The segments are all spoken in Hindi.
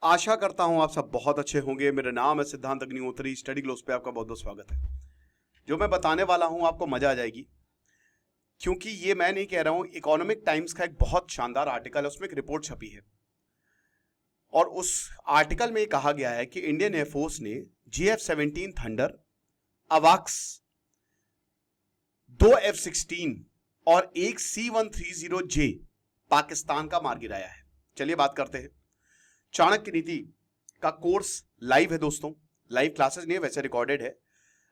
आशा करता हूं आप सब बहुत अच्छे होंगे। मेरा नाम है सिद्धांत अग्निहोत्री। स्टडी ग्लोब्स पे आपका बहुत बहुत स्वागत है। जो मैं बताने वाला हूं आपको मजा आ जाएगी, क्योंकि ये मैं नहीं कह रहा हूं। इकोनॉमिक टाइम्स का एक बहुत शानदार आर्टिकल है, उसमें एक रिपोर्ट छपी है और उस आर्टिकल में कहा गया है कि इंडियन एयरफोर्स ने GF-17 थंडर, अवाक्स, 2 F-16 और एक C-130J पाकिस्तान का मार गिराया है। चलिए बात करते हैं। चाणक्य नीति का कोर्स लाइव है दोस्तों, लाइव क्लासेस नहीं है, वैसे रिकॉर्डेड है।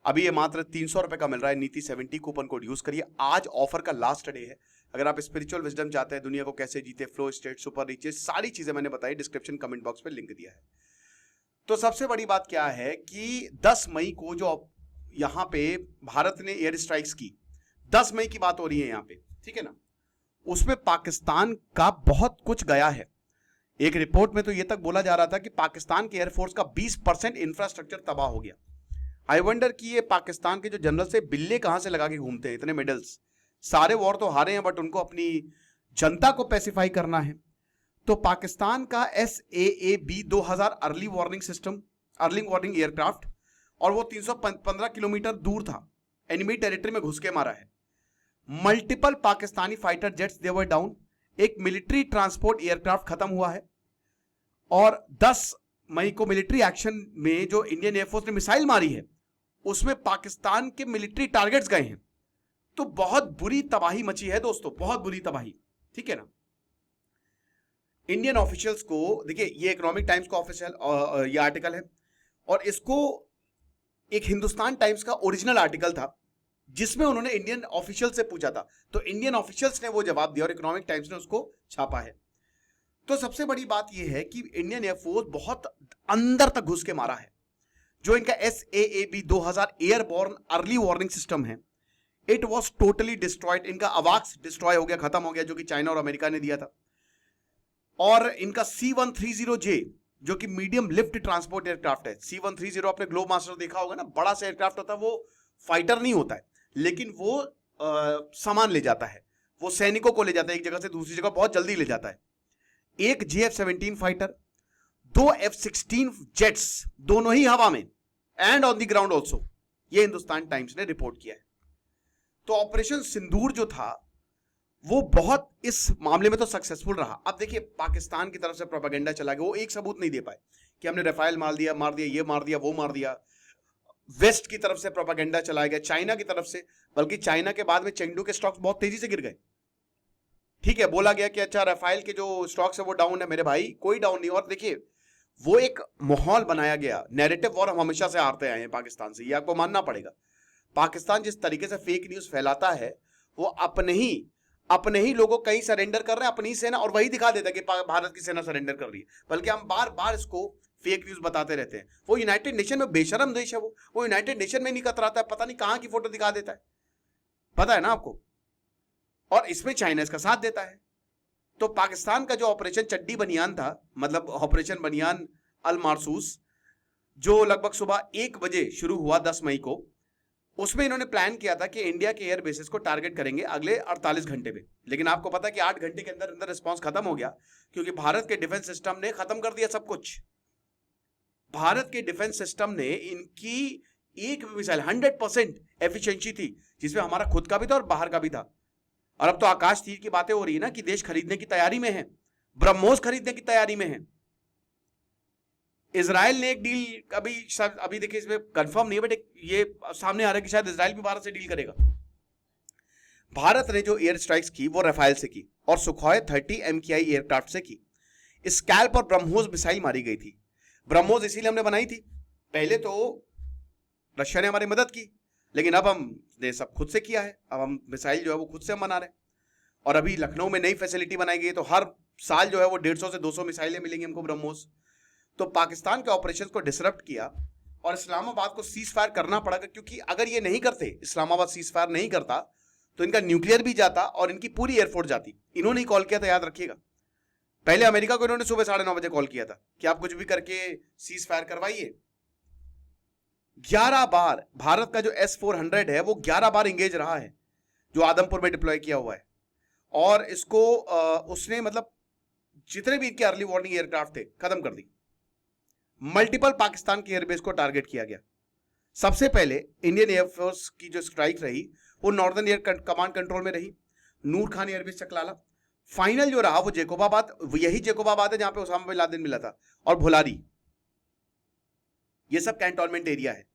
अभी ये मात्र 300 रुपए का मिल रहा है। नीति 70 कूपन कोड यूज करिए। आज ऑफर का लास्ट डे है। अगर आप स्पिरिचुअल विजडम चाहते हैं, दुनिया को कैसे जीते, फ्लो स्टेट, सुपर रिचेस, सारी चीजें मैंने बताई, डिस्क्रिप्शन कमेंट बॉक्स में लिंक दिया है। तो सबसे बड़ी बात क्या है कि 10 मई को जो यहां पे भारत ने एयर स्ट्राइक्स की, 10 मई की बात हो रही है यहां पे, ठीक है ना, उसमें पाकिस्तान का बहुत कुछ गया है। एक रिपोर्ट में तो यह तक बोला जा रहा था कि पाकिस्तान के एयरफोर्स का 20% इंफ्रास्ट्रक्चर तबाह हो गया। आई वंडर कि ये पाकिस्तान के जो जनरल से बिल्ले कहां से लगा के घूमते हैं, इतने मेडल्स। सारे वॉर तो हारे हैं, बट उनको अपनी जनता को पैसिफाई करना है। तो पाकिस्तान का SAAB 2000 early warning system, early warning aircraft, और वो 315 किलोमीटर दूर था, एनिमी टेरिटरी में घुस के मारा है। Multiple Pakistani fighter jets they were down. एक मिलिट्री ट्रांसपोर्ट एयरक्राफ्ट खत्म हुआ है। और 10 मई को मिलिट्री एक्शन में जो इंडियन एयरफोर्स ने मिसाइल मारी है, उसमें पाकिस्तान के मिलिट्री टारगेट्स गए हैं। तो बहुत बुरी तबाही मची है दोस्तों, बहुत बुरी तबाही, ठीक है ना। इंडियन ऑफिशियल्स को देखिए, ये इकोनॉमिक टाइम्स का ऑफिशियल ये आर्टिकल है, और इसको एक हिंदुस्तान टाइम्स का ओरिजिनल आर्टिकल था, जिसमें उन्होंने इंडियन ऑफिशियल से पूछा था। तो इंडियन ऑफिशियल्स ने वो जवाब दिया और इकोनॉमिक टाइम्स ने उसको छापा है। तो सबसे बड़ी बात यह है कि इंडियन एयरफोर्स बहुत अंदर तक घुस के मारा है। जो इनका SAAB 2000 airborne early warning system है, इट वॉज टोटली डिस्ट्रॉयड। इनका अवाक्स डिस्ट्रॉय हो गया, खत्म हो गया, जो कि चाइना और अमेरिका ने दिया था। और इनका C-130J, जो कि मीडियम लिफ्ट ट्रांसपोर्ट एयरक्राफ्ट है। C-130 आपने ग्लोब मास्टर देखा होगा ना, बड़ा सा एयरक्राफ्ट होता है, वो फाइटर नहीं होता है, लेकिन वो सामान ले जाता है, वो सैनिकों को ले जाता है एक जगह से दूसरी जगह, बहुत जल्दी ले जाता है। एक GF-17 फाइटर, 2 F-16 जेट्स, दोनों ही हवा में and on the ground also. ये हिंदुस्तान टाइम्स ने रिपोर्ट किया है। तो ऑपरेशन सिंदूर जो था, वो बहुत इस मामले में तो सक्सेसफुल रहा। अब देखिए, पाकिस्तान की तरफ से प्रोपेगेंडा चला गया, वो एक सबूत नहीं दे पाए कि हमने राफेल मार दिया, ये मार दिया, वो मार दिया। वेस्ट की तरफ से प्रोपेगेंडा चलाया गया, चाइना की तरफ से, बल्कि चाइना के बाद में चेंगडू के स्टॉक्स बहुत तेजी से गिर गए। ठीक है, बोला गया कि अच्छा राफेल के जो स्टॉक्स है वो डाउन है। मेरे भाई, कोई डाउन नहीं। और देखिए, वो एक माहौल बनाया गया, नैरेटिव वॉर हम हमेशा से हारते आए हैं पाकिस्तान से, ये आपको मानना पड़ेगा। पाकिस्तान जिस तरीके से फेक न्यूज फैलाता है, वो अपने ही लोगों कहीं सरेंडर कर रहे हैं, अपनी सेना, और वही दिखा देता है कि भारत की सेना सरेंडर कर रही है। बल्कि हम बार बार इसको फेक न्यूज बताते रहते हैं। वो यूनाइटेड नेशन में बेशरम देश है, वो यूनाइटेड नेशन में नहीं कतराता है, पता नहीं कहां की फोटो दिखा देता है, पता है ना आपको। और इसमें चाइना इसका साथ देता है। तो पाकिस्तान का जो ऑपरेशन चड्डी बनियान था, मतलब ऑपरेशन बनियान अल मारसूस, जो लगभग सुबह 1 बजे शुरू हुआ 10 मई को, उसमें इन्होंने प्लान किया था कि इंडिया के एयर बेसिस को टारगेट करेंगे अगले 48 घंटे में। लेकिन आपको पता है कि 8 घंटे के अंदर अंदर रिस्पॉन्स खत्म हो गया, क्योंकि भारत के डिफेंस सिस्टम ने खत्म कर दिया सब कुछ। भारत के डिफेंस सिस्टम ने इनकी एक भी मिसाइल 100% एफिशिएंसी थी, जिसमें हमारा खुद का भी था और बाहर का भी था। और अब तो आकाश तीर की बातें हो रही है ना, कि देश खरीदने की तैयारी में है, ब्रह्मोस खरीदने की तैयारी में है। इजराइल ने एक डील, अभी देखिए इसमें कंफर्म नहीं है, बट ये सामने आ रहा है कि शायद इजराइल भी भारत से डील करेगा। भारत ने जो एयर स्ट्राइक्स की वो राफेल से की और सुखोई 30 MKI एयरक्राफ्ट से की। स्कैल्प और ब्रह्मोस मिसाइल मारी गई थी। ब्रह्मोस इसीलिए हमने बनाई थी, पहले तो रशिया ने हमारी मदद की, लेकिन अब हमने सब खुद से किया है। अब हम मिसाइल जो है वो खुद से हम बना रहे हैं। और अभी लखनऊ में नई फैसिलिटी बनाई गई है, तो हर साल जो है वो 150 से 200 मिसाइलें मिलेंगी हमको ब्रह्मोस। तो पाकिस्तान के ऑपरेशन को डिसरप्ट किया और इस्लामाबाद को सीज फायर करना पड़ा, क्योंकि अगर ये नहीं करते, इस्लामाबाद सीज फायर नहीं करता, तो इनका न्यूक्लियर भी जाता और इनकी पूरी एयरफोर्स जाती। इन्होंने ही कॉल किया था, याद रखिएगा। पहले अमेरिका को इन्होंने सुबह 9:30 बजे कॉल किया था कि आप कुछ भी करके सीज फायर करवाइए। 11 बार भारत का जो S-400 है वो 11 बार इंगेज रहा है, जो आदमपुर में डिप्लॉय किया हुआ है। और इसको उसने मतलब जितने भी इनके अर्ली वार्निंग एयरक्राफ्ट थे खत्म कर दी। मल्टीपल पाकिस्तान के एयरबेस को टारगेट किया गया। सबसे पहले इंडियन एयरफोर्स की जो स्ट्राइक रही वो नॉर्दर्न एयर कमांड कंट्रोल में रही, नूर खान एयरबेस चकलाला। फाइनल जो रहा वो जेकोबाबाद, यही जेकोबाबाद है जहां पे ओसामा बिन लादेन मिला था, और भुलारी, ये सब कैंटोनमेंट एरिया है।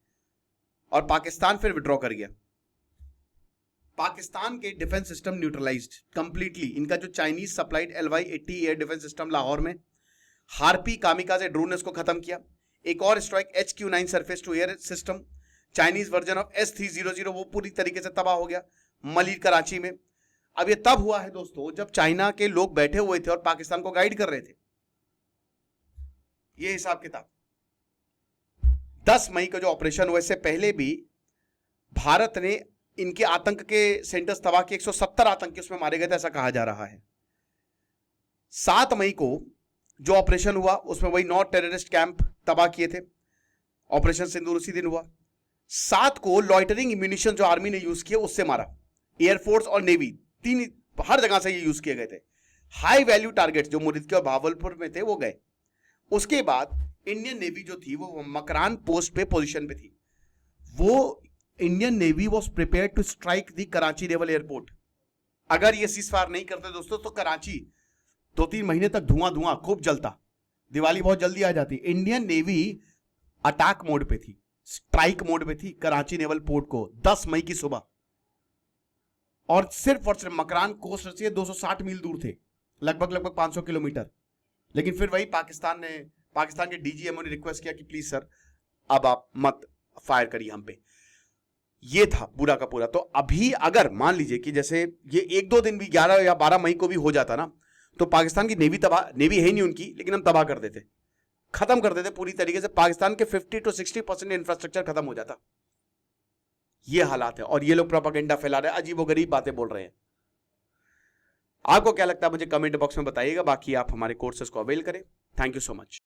और पाकिस्तान फिर विड्रॉ कर गया। पाकिस्तान के डिफेंस सिस्टम न्यूट्रलाइज्ड कंप्लीटली। इनका जो Chinese supplied LY-80 air defence system Lahore में, हार्पी कामिकाजे ड्रोन ने उसको खत्म किया। एक और strike HQ-9 surface to air system, Chinese version of S-300, वो पूरी तरीके से तबाह हो गया मलिर कराची में। अब ये तब हुआ है दोस्तों जब चाइना के लोग बैठे हुए थे और पाकिस्तान को गाइड कर रहे थे। ये हिसाब किताब 10 मई का जो ऑपरेशन हुआ, इससे पहले भी भारत ने इनके आतंक के सेंटर्स तबाह किए। 170 आतंकी उसमें मारे गए थे, ऐसा कहा जा रहा है। 7 मई को जो ऑपरेशन हुआ उसमें वही 9 टेररिस्ट कैंप तबाह किए थे। ऑपरेशन सिंदूर उसी दिन हुआ। 7 को लॉइटरिंग इम्यूनिशन जो आर्मी ने यूज किया उससे मारा। एयरफोर्स और नेवी तीन हर जगह से ये यूज किए गए थे। हाई वैल्यू टारगेट जो मुरिदके और भावलपुर में थे वो गए। उसके बाद इंडियन नेवी जो थी वो मकरान पोस्ट पे पोजीशन पे थी। वो Indian navy was prepare to strike the Karachi naval airport. अगर ये सीजफायर नहीं करते दोस्तों तो कराची 2-3 महीने तक धुआं धुआं खूब जलता, दिवाली बहुत जल्दी आ जाती। इंडियन नेवी अटैक मोड पे थी, स्ट्राइक मोड पे थी कराची नेवल पोर्ट को 10 मई की सुबह। और सिर्फ मकरान कोस्ट से 260 मील दूर थे, लगभग 500 किलोमीटर। लेकिन फिर वही पाकिस्तान के DGMO ने रिक्वेस्ट किया कि प्लीज सर अब आप मत फायर करिए हम पे। ये था पूरा का पूरा। तो अभी अगर मान लीजिए कि जैसे ये 1-2 दिन भी 11 या 12 मई को भी हो जाता ना, तो पाकिस्तान की नेवी है ही नहीं उनकी, लेकिन हम तबाह कर देते, खत्म कर देते पूरी तरीके से। पाकिस्तान के 50-60% इंफ्रास्ट्रक्चर खत्म हो जाता। ये हालात है और ये लोग प्रोपेगेंडा फैला रहे हैं, अजीबोगरीब बातें बोल रहे हैं। आपको क्या लगता है मुझे कमेंट बॉक्स में बताइएगा। बाकी आप हमारे कोर्सेज को अवेल करें। Thank you so much.